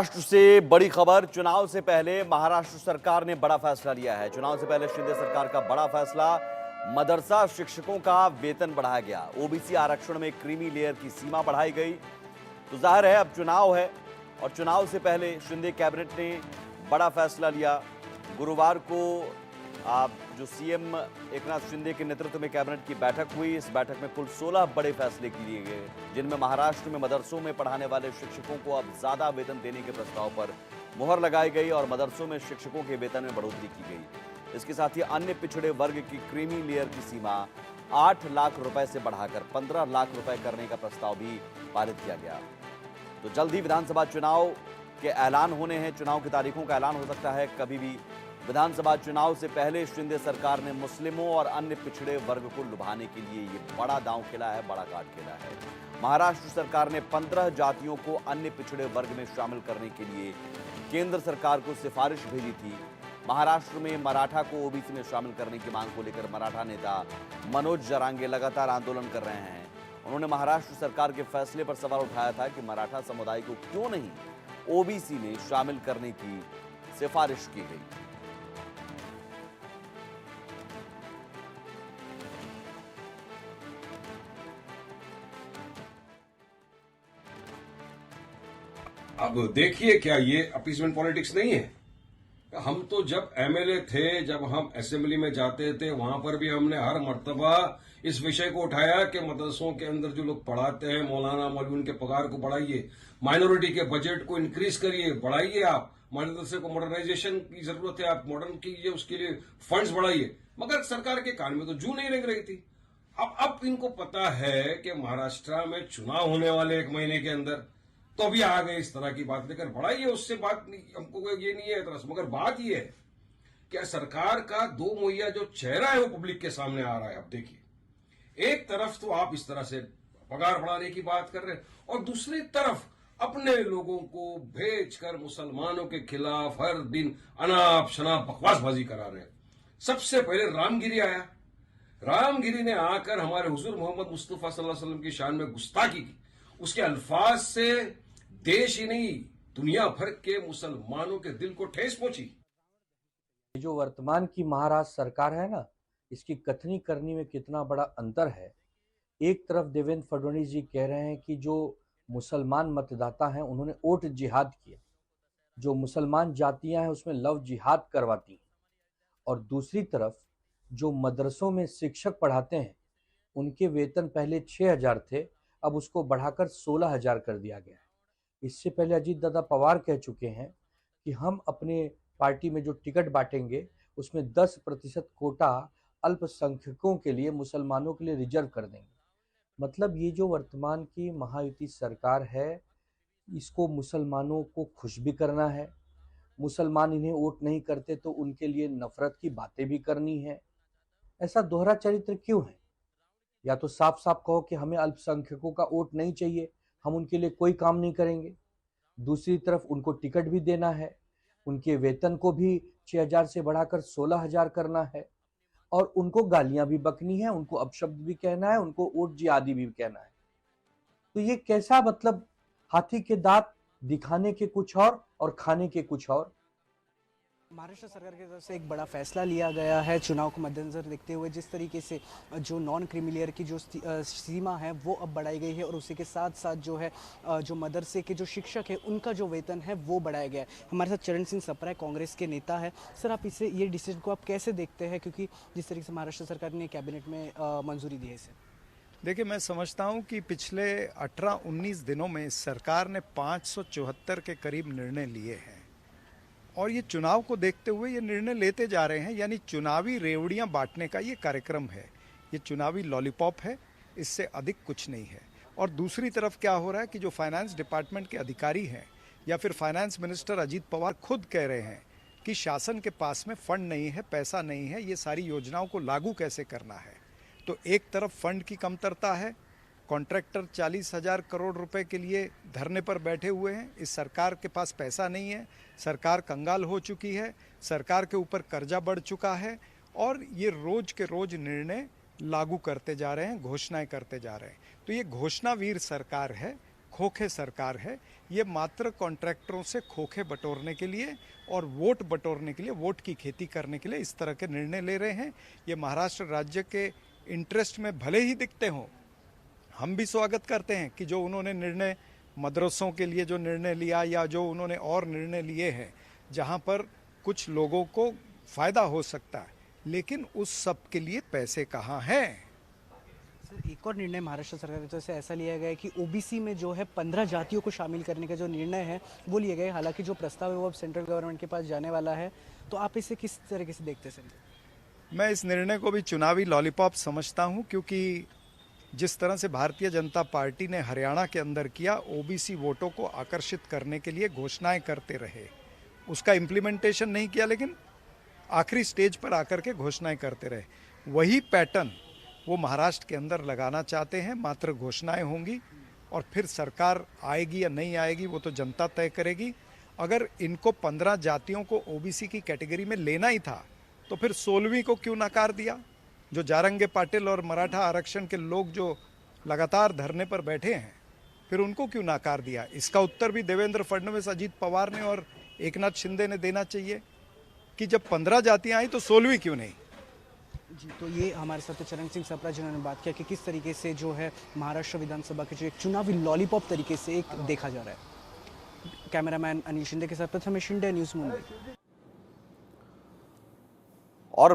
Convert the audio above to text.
महाराष्ट्र से बड़ी खबर। चुनाव से पहले महाराष्ट्र सरकार ने बड़ा फैसला लिया है। चुनाव से पहले शिंदे सरकार का बड़ा फैसला, मदरसा शिक्षकों का वेतन बढ़ाया गया। ओबीसी आरक्षण में क्रीमी लेयर की सीमा बढ़ाई गई। तो जाहिर है अब चुनाव है और चुनाव से पहले शिंदे कैबिनेट ने बड़ा फैसला लिया। गुरुवार को जो सीएम एकनाथ शिंदे के नेतृत्व में कैबिनेट की बैठक हुई। इस बैठक में कुल 16 बड़े फैसले लिए गए, जिनमें महाराष्ट्र में मदरसों में पढ़ाने वाले शिक्षकों को अब ज्यादा वेतन देने के प्रस्ताव पर मुहर लगाई गई और मदरसों में शिक्षकों के वेतन में बढ़ोतरी की गई। इसके साथ ही अन्य पिछड़े वर्ग की क्रीमी लेयर की सीमा 8 लाख रुपए से बढ़ाकर 15 लाख रुपए करने का प्रस्ताव भी पारित किया गया। तो जल्द ही विधानसभा चुनाव के ऐलान होने हैं। चुनाव की तारीखों का ऐलान हो सकता है कभी भी। विधानसभा चुनाव से पहले शिंदे सरकार ने मुस्लिमों और अन्य पिछड़े वर्ग को लुभाने के लिए ये बड़ा दांव खेला है, बड़ा कार्ड खेला है। महाराष्ट्र सरकार ने 15 जातियों को अन्य पिछड़े वर्ग में शामिल करने के लिए केंद्र सरकार को सिफारिश भेजी थी। महाराष्ट्र में मराठा को ओबीसी में शामिल करने की मांग को लेकर मराठा नेता मनोज जरांगे लगातार आंदोलन कर रहे हैं। उन्होंने महाराष्ट्र सरकार के फैसले पर सवाल उठाया था कि मराठा समुदाय को क्यों नहीं ओबीसी में शामिल करने की सिफारिश की गई। अब देखिए, क्या ये अपीसमेंट पॉलिटिक्स नहीं है? हम तो जब एमएलए थे, जब हम असेंबली में जाते थे, वहां पर भी हमने हर मर्तबा इस विषय को उठाया कि मदरसों के अंदर जो लोग पढ़ाते हैं, मौलाना मौलवी, उनके पगार को बढ़ाइए, माइनॉरिटी के बजट को इंक्रीज करिए, बढ़ाइए। आप मदरसे को मॉडर्नाइजेशन की जरूरत है, आप मॉडर्न कीजिए, उसके लिए फंड्स बढ़ाइए। मगर सरकार के कान में तो जू नहीं लग रही थी। अब इनको पता है कि महाराष्ट्र में चुनाव होने वाले 1 महीने के अंदर, तो अभी आ गए इस तरह की बात लेकर। बढ़ाइए, उससे बात नहीं, हमको ये नहीं है तरस। मगर बात ये है कि सरकार का 2 मुहैया जो चेहरा है वो पब्लिक के सामने आ रहा है। अब देखिए, एक तरफ तो आप इस तरह से पगार बढ़ाने की बात कर रहे हैं और दूसरी तरफ अपने लोगों को भेजकर मुसलमानों के खिलाफ हर दिन अनाप शनाप बकवासबाजी करा रहे हैं। सबसे पहले रामगिरी आया। रामगिरी ने आकर हमारे हुजूर मोहम्मद मुस्तफा सल्लल्लाहु अलैहि वसल्लम की शान में गुस्ताखी की। उसके अल्फाज से देश ही नहीं, दुनिया भर के मुसलमानों के दिल को ठेस पहुंची। जो वर्तमान की महाराष्ट्र सरकार है ना, इसकी कथनी करनी में कितना बड़ा अंतर है। एक तरफ देवेंद्र फडणवीस जी कह रहे हैं कि जो मुसलमान मतदाता हैं उन्होंने वोट जिहाद किया, जो मुसलमान जातियां हैं उसमें लव जिहाद करवाती हैं, और दूसरी तरफ जो मदरसों में शिक्षक पढ़ाते हैं उनके वेतन पहले 6,000 थे, अब उसको बढ़ाकर 16,000 कर दिया गया है। इससे पहले अजीत दादा पवार कह चुके हैं कि हम अपने पार्टी में जो टिकट बांटेंगे उसमें 10% कोटा अल्पसंख्यकों के लिए, मुसलमानों के लिए रिजर्व कर देंगे। मतलब ये जो वर्तमान की महायुति सरकार है, इसको मुसलमानों को खुश भी करना है, मुसलमान इन्हें वोट नहीं करते तो उनके लिए नफरत की बातें भी करनी है। ऐसा दोहरा चरित्र क्यों है? या तो साफ साफ कहो कि हमें अल्पसंख्यकों का वोट नहीं चाहिए, हम उनके लिए कोई काम नहीं करेंगे। दूसरी तरफ उनको टिकट भी देना है, उनके वेतन को भी 6,000 से बढ़ाकर 16,000 करना है, और उनको गालियां भी बकनी है, उनको अपशब्द भी कहना है, उनको वोट जिहादी भी कहना है। तो ये कैसा, मतलब हाथी के दांत दिखाने के कुछ और खाने के कुछ और। महाराष्ट्र सरकार की तरफ से एक बड़ा फैसला लिया गया है चुनाव को मद्देनजर देखते हुए। जिस तरीके से जो नॉन क्रीमी लेयर की जो सीमा है वो अब बढ़ाई गई है, और उसी के साथ साथ जो है जो मदरसे के जो शिक्षक है उनका जो वेतन है वो बढ़ाया गया है। हमारे साथ चरण सिंह सप्रा कांग्रेस के नेता है। सर, आप इसे, ये डिसीजन को आप कैसे देखते हैं, क्योंकि जिस तरीके से महाराष्ट्र सरकार ने कैबिनेट में मंजूरी दी है इसे? देखिए, मैं समझता हूं कि पिछले 18-19 दिनों में सरकार ने 574 के करीब निर्णय लिए हैं और ये चुनाव को देखते हुए ये निर्णय लेते जा रहे हैं। यानी चुनावी रेवड़ियां बांटने का ये कार्यक्रम है, ये चुनावी लॉलीपॉप है, इससे अधिक कुछ नहीं है। और दूसरी तरफ क्या हो रहा है कि जो फाइनेंस डिपार्टमेंट के अधिकारी हैं या फिर फाइनेंस मिनिस्टर अजीत पवार खुद कह रहे हैं कि शासन के पास में फंड नहीं है, पैसा नहीं है, ये सारी योजनाओं को लागू कैसे करना है। तो एक तरफ फंड की कमतरता है, कॉन्ट्रैक्टर 40,000 करोड़ रुपए के लिए धरने पर बैठे हुए हैं। इस सरकार के पास पैसा नहीं है, सरकार कंगाल हो चुकी है, सरकार के ऊपर कर्जा बढ़ चुका है और ये रोज के रोज निर्णय लागू करते जा रहे हैं, घोषणाएं करते जा रहे हैं। तो ये घोषणावीर सरकार है, खोखे सरकार है। ये मात्र कॉन्ट्रैक्टरों से खोखे बटोरने के लिए और वोट बटोरने के लिए, वोट की खेती करने के लिए इस तरह के निर्णय ले रहे हैं। ये महाराष्ट्र राज्य के इंटरेस्ट में भले ही दिखते हों, हम भी स्वागत करते हैं कि जो उन्होंने निर्णय मदरसों के लिए जो निर्णय लिया या जो उन्होंने और निर्णय लिए हैं जहां पर कुछ लोगों को फ़ायदा हो सकता है, लेकिन उस सब के लिए पैसे कहाँ हैं? सर, एक और निर्णय महाराष्ट्र सरकार की तरफ से ऐसा लिया गया है कि ओबीसी में जो है 15 जातियों को शामिल करने का जो निर्णय है वो लिया गया है। हालांकि जो प्रस्ताव है वो अब सेंट्रल गवर्नमेंट के पास जाने वाला है, तो आप इसे किस तरीके से देखते हैं? मैं इस निर्णय को भी चुनावी लॉलीपॉप समझता हूं, क्योंकि जिस तरह से भारतीय जनता पार्टी ने हरियाणा के अंदर किया, ओबीसी वोटों को आकर्षित करने के लिए घोषणाएं करते रहे, उसका इम्प्लीमेंटेशन नहीं किया, लेकिन आखिरी स्टेज पर आकर के घोषणाएं करते रहे। वही पैटर्न वो महाराष्ट्र के अंदर लगाना चाहते हैं। मात्र घोषणाएं होंगी और फिर सरकार आएगी या नहीं आएगी वो तो जनता तय करेगी। अगर इनको 15 जातियों को ओबीसी की कैटेगरी में लेना ही था तो फिर 16वीं को क्यों नकार दिया? जो जारंगे पाटिल और मराठा आरक्षण के लोग जो लगातार धरने पर बैठे हैं, फिर उनको क्यों नकार दिया? इसका उत्तर भी देवेंद्र फडणवीस, अजीत पवार ने और एकनाथ शिंदे ने देना चाहिए कि जब 15 जातियां आई तो 16वीं क्यों नहीं? जी, तो ये हमारे साथ चरण सिंह सप्रा जिन्होंने बात किया कि किस तरीके से जो है महाराष्ट्र विधानसभा के जो एक चुनावी लॉलीपॉप तरीके से एक देखा जा रहा है। कैमरामैन अनिल शिंदे के साथ प्रथमेश शिंदे, न्यूज़ मुंबई। और